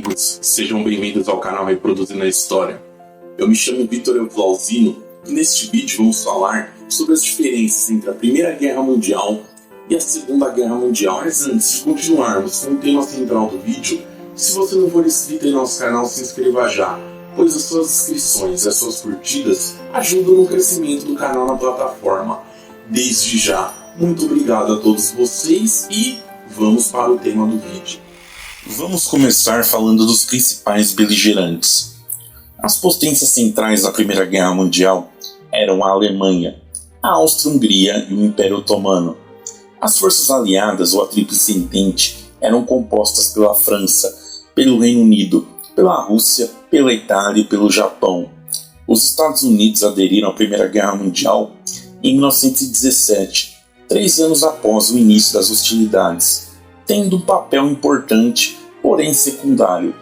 amigos, sejam bem-vindos ao canal Reproduzindo a História. Eu me chamo Vitor Euflauzino e neste vídeo vamos falar sobre as diferenças entre a Primeira Guerra Mundial e a Segunda Guerra Mundial. Mas antes de continuarmos com o tema central do vídeo, se você não for inscrito em nosso canal, se inscreva já, pois as suas inscrições e as suas curtidas ajudam no crescimento do canal na plataforma. Desde já, muito obrigado a todos vocês e vamos para o tema do vídeo. Vamos começar falando dos principais beligerantes. As potências centrais da Primeira Guerra Mundial eram a Alemanha, a Áustria-Hungria e o Império Otomano. As forças aliadas, ou a Tríplice Entente, eram compostas pela França, pelo Reino Unido, pela Rússia, pela Itália e pelo Japão. Os Estados Unidos aderiram à Primeira Guerra Mundial em 1917, 3 anos após o início das hostilidades, tendo um papel importante, porém secundário.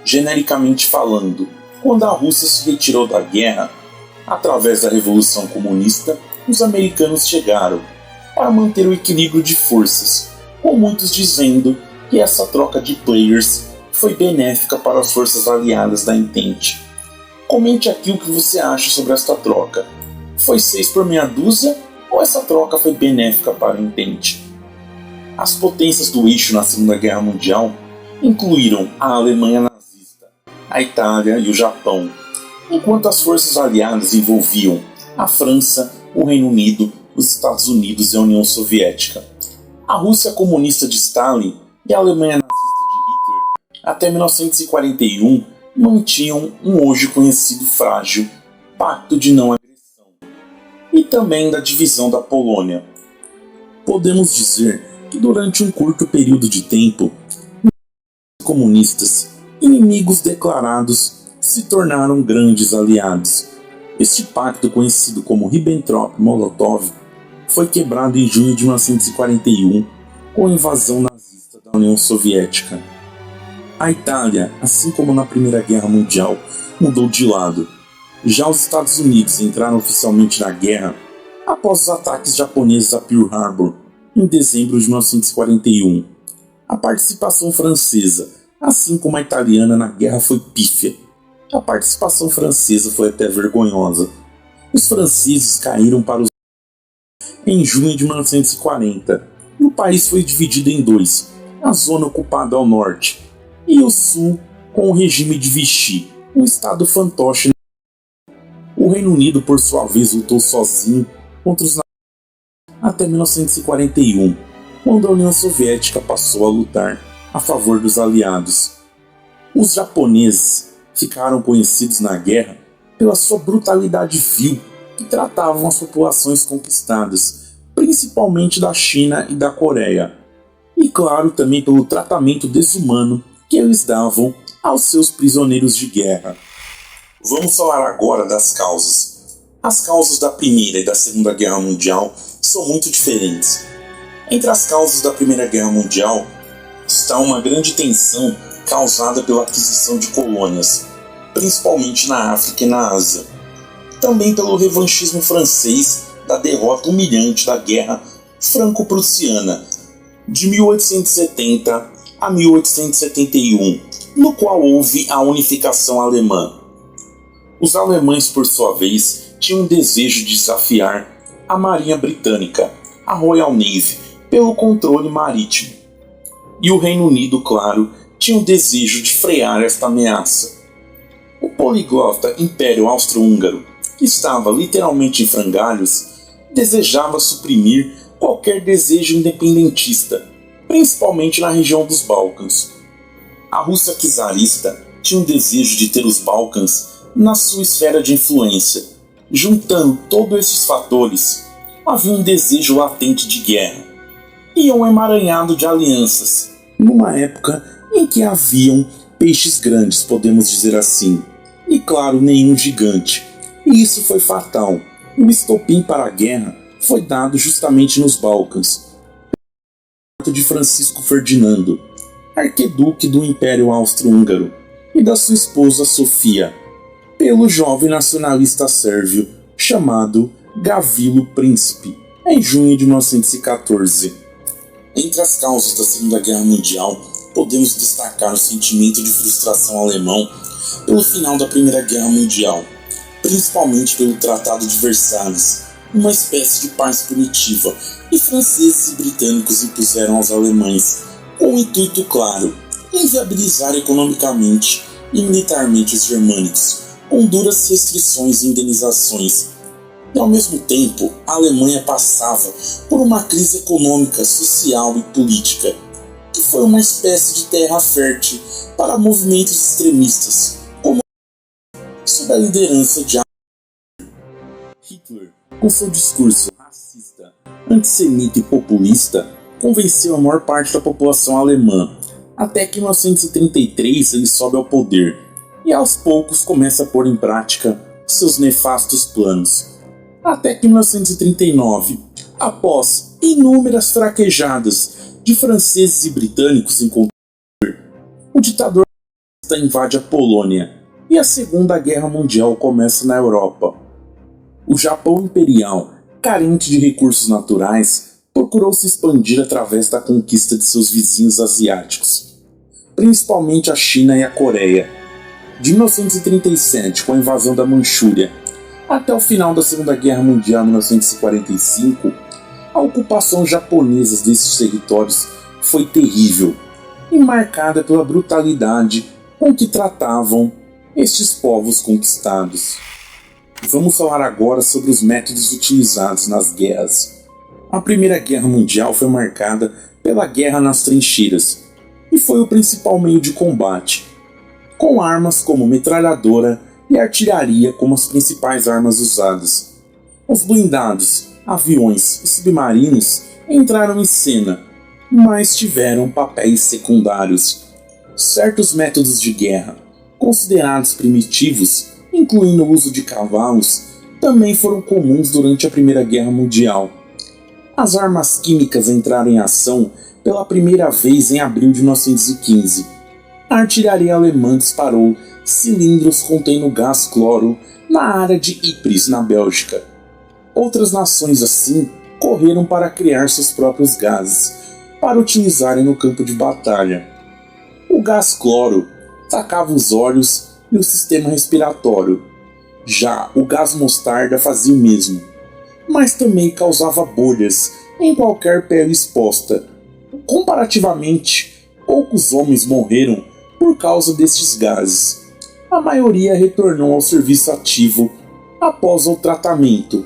Genericamente falando, quando a Rússia se retirou da guerra, através da Revolução Comunista, os americanos chegaram para manter o equilíbrio de forças, com muitos dizendo que essa troca de players foi benéfica para as forças aliadas da Entente. Comente aqui o que você acha sobre esta troca. Foi 6 por meia dúzia ou essa troca foi benéfica para a Entente? As potências do eixo na Segunda Guerra Mundial incluíram a Alemanha nazista, a Itália e o Japão, enquanto as forças aliadas envolviam a França, o Reino Unido, os Estados Unidos e a União Soviética. A Rússia comunista de Stalin e a Alemanha nazista de Hitler, até 1941, mantinham um hoje conhecido frágil Pacto de Não Agressão, e também da divisão da Polônia. Podemos dizer que durante um curto período de tempo, os comunistas, inimigos declarados, se tornaram grandes aliados. Este pacto, conhecido como Ribbentrop-Molotov, foi quebrado em junho de 1941 com a invasão nazista da União Soviética. A Itália, assim como na Primeira Guerra Mundial, mudou de lado. Já os Estados Unidos entraram oficialmente na guerra após os ataques japoneses a Pearl Harbor, em dezembro de 1941. A participação francesa, assim como a italiana na guerra, foi pífia. A participação francesa foi até vergonhosa. Os franceses caíram para os em junho de 1940, e o país foi dividido em dois, a zona ocupada ao norte e o sul com o regime de Vichy, um estado fantoche. O Reino Unido, por sua vez, lutou sozinho contra os até 1941, quando a União Soviética passou a lutar a favor dos aliados. Os japoneses ficaram conhecidos na guerra pela sua brutalidade vil que tratavam as populações conquistadas, principalmente da China e da Coreia, e claro também pelo tratamento desumano que eles davam aos seus prisioneiros de guerra. Vamos falar agora das causas. As causas da Primeira e da Segunda Guerra Mundial são muito diferentes. Entre as causas da Primeira Guerra Mundial está uma grande tensão causada pela aquisição de colônias, principalmente na África e na Ásia. Também pelo revanchismo francês da derrota humilhante da Guerra Franco-Prussiana de 1870 a 1871, no qual houve a unificação alemã. Os alemães, por sua vez, tinham o desejo de desafiar a Marinha Britânica, a Royal Navy, pelo controle marítimo. E o Reino Unido, claro, tinha o desejo de frear esta ameaça. O poliglota Império Austro-Húngaro, que estava literalmente em frangalhos, desejava suprimir qualquer desejo independentista, principalmente na região dos Balcãs. A Rússia czarista tinha o desejo de ter os Balcãs na sua esfera de influência. Juntando todos esses fatores, havia um desejo latente de guerra e um emaranhado de alianças, numa época em que haviam peixes grandes, podemos dizer assim, e claro, nenhum gigante. E isso foi fatal. O estopim para a guerra foi dado justamente nos Balcãs, de Francisco Ferdinando, arquiduque do Império Austro-Húngaro, e da sua esposa Sofia, pelo jovem nacionalista sérvio chamado Gavrilo Princip, em junho de 1914. Entre as causas da Segunda Guerra Mundial podemos destacar o sentimento de frustração alemão pelo final da Primeira Guerra Mundial, principalmente pelo Tratado de Versalhes, uma espécie de paz punitiva, e franceses e britânicos impuseram aos alemães, com um intuito claro: inviabilizar economicamente e militarmente os germânicos, com duras restrições e indenizações. E ao mesmo tempo, a Alemanha passava por uma crise econômica, social e política, que foi uma espécie de terra fértil para movimentos extremistas, como sob a liderança de Hitler, com seu discurso racista, antissemita e populista, convenceu a maior parte da população alemã, até que em 1933 ele sobe ao poder e aos poucos começa a pôr em prática seus nefastos planos. Até que em 1939, após inúmeras fraquejadas de franceses e britânicos em contra o ditador invade a Polônia e a Segunda Guerra Mundial começa na Europa. O Japão imperial, carente de recursos naturais, procurou se expandir através da conquista de seus vizinhos asiáticos, principalmente a China e a Coreia. De 1937, com a invasão da Manchúria, até o final da Segunda Guerra Mundial, em 1945, a ocupação japonesa desses territórios foi terrível e marcada pela brutalidade com que tratavam estes povos conquistados. Vamos falar agora sobre os métodos utilizados nas guerras. A Primeira Guerra Mundial foi marcada pela guerra nas trincheiras e foi o principal meio de combate, com armas como metralhadora e artilharia como as principais armas usadas. Os blindados, aviões e submarinos entraram em cena, mas tiveram papéis secundários. Certos métodos de guerra, considerados primitivos, incluindo o uso de cavalos, também foram comuns durante a Primeira Guerra Mundial. As armas químicas entraram em ação pela primeira vez em abril de 1915. A artilharia alemã disparou cilindros contendo gás cloro na área de Ypres, na Bélgica. Outras nações assim correram para criar seus próprios gases, para utilizarem no campo de batalha. O gás cloro atacava os olhos e o sistema respiratório. Já o gás mostarda fazia o mesmo, mas também causava bolhas em qualquer pele exposta. Comparativamente, poucos homens morreram por causa destes gases. A maioria retornou ao serviço ativo após o tratamento,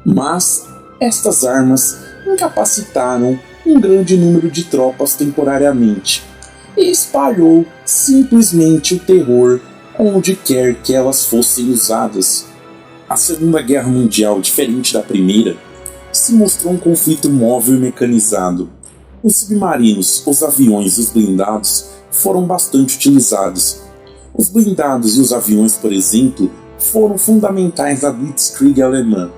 mas estas armas incapacitaram um grande número de tropas temporariamente e espalhou simplesmente o terror onde quer que elas fossem usadas. A Segunda Guerra Mundial, diferente da Primeira, se mostrou um conflito móvel e mecanizado. Os submarinos, os aviões e os blindados foram bastante utilizados. Os blindados e os aviões, por exemplo, foram fundamentais na Blitzkrieg alemã.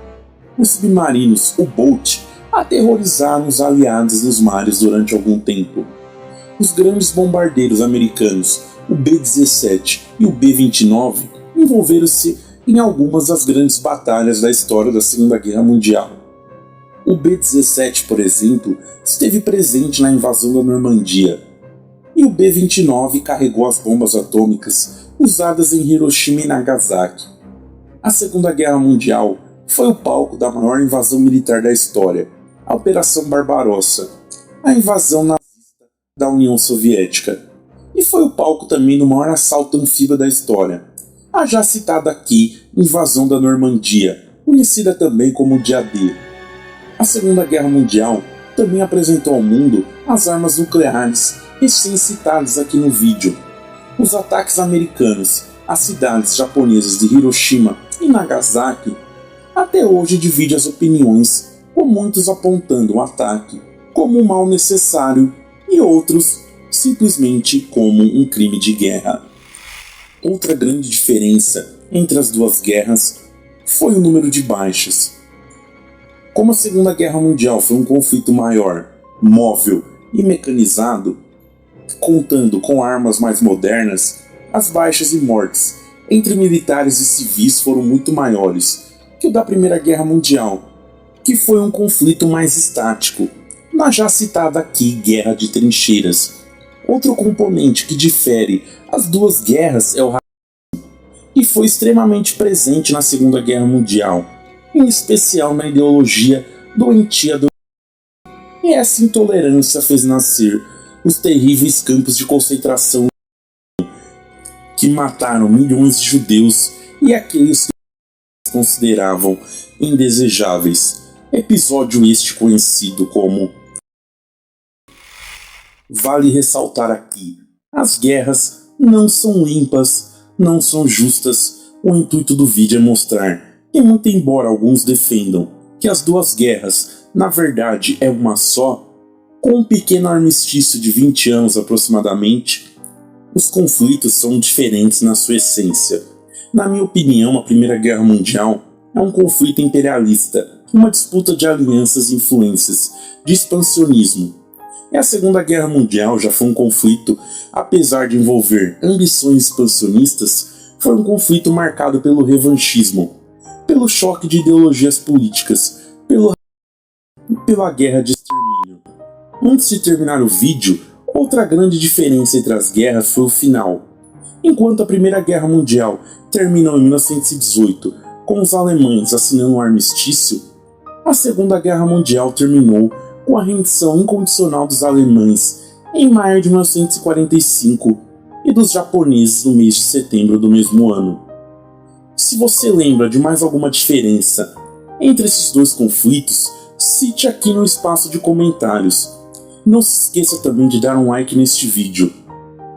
Os submarinos, o Boot, aterrorizaram os aliados nos mares durante algum tempo. Os grandes bombardeiros americanos, o B-17 e o B-29, envolveram-se em algumas das grandes batalhas da história da Segunda Guerra Mundial. O B-17, por exemplo, esteve presente na invasão da Normandia, e o B-29 carregou as bombas atômicas usadas em Hiroshima e Nagasaki. A Segunda Guerra Mundial foi o palco da maior invasão militar da história, a Operação Barbarossa, a invasão nazista da União Soviética, e foi o palco também do maior assalto anfíbio da história, a já citada aqui invasão da Normandia, conhecida também como Dia D. A Segunda Guerra Mundial também apresentou ao mundo as armas nucleares recém-citadas aqui no vídeo. Os ataques americanos às cidades japonesas de Hiroshima e Nagasaki até hoje dividem as opiniões, com muitos apontando o ataque como um mal necessário e outros simplesmente como um crime de guerra. Outra grande diferença entre as duas guerras foi o número de baixas. Como a Segunda Guerra Mundial foi um conflito maior, móvel e mecanizado, contando com armas mais modernas, as baixas e mortes entre militares e civis foram muito maiores que o da Primeira Guerra Mundial, que foi um conflito mais estático, na já citada aqui Guerra de Trincheiras, Outro componente que difere as duas guerras é o racismo, e foi extremamente presente na Segunda Guerra Mundial, em especial na ideologia doentia do. E essa intolerância fez nascer os terríveis campos de concentração que mataram milhões de judeus e aqueles que consideravam indesejáveis. Episódio este conhecido como. Vale ressaltar aqui, as guerras não são limpas, não são justas. O intuito do vídeo é mostrar que, muito embora alguns defendam que as duas guerras na verdade é uma só, com um pequeno armistício de 20 anos aproximadamente, os conflitos são diferentes na sua essência. Na minha opinião, a Primeira Guerra Mundial é um conflito imperialista, uma disputa de alianças e influências, de expansionismo. E a Segunda Guerra Mundial já foi um conflito, apesar de envolver ambições expansionistas, foi um conflito marcado pelo revanchismo, pelo choque de ideologias políticas, pela guerra de extermínio. Antes de terminar o vídeo, outra grande diferença entre as guerras foi o final. Enquanto a Primeira Guerra Mundial terminou em 1918, com os alemães assinando um armistício, a Segunda Guerra Mundial terminou com a rendição incondicional dos alemães em maio de 1945 e dos japoneses no mês de setembro do mesmo ano. Se você lembra de mais alguma diferença entre esses dois conflitos, cite aqui no espaço de comentários. Não se esqueça também de dar um like neste vídeo.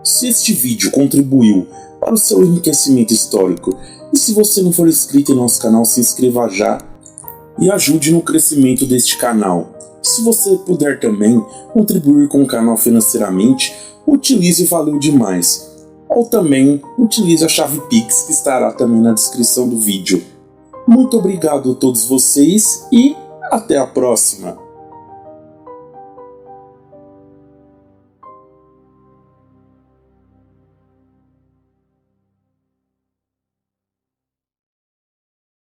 Se este vídeo contribuiu para o seu enriquecimento histórico, e se você não for inscrito em nosso canal, se inscreva já e ajude no crescimento deste canal. Se você puder também contribuir com o canal financeiramente, utilize o Valeu Demais. Ou também utilize a chave Pix, que estará também na descrição do vídeo. Muito obrigado a todos vocês e até a próxima!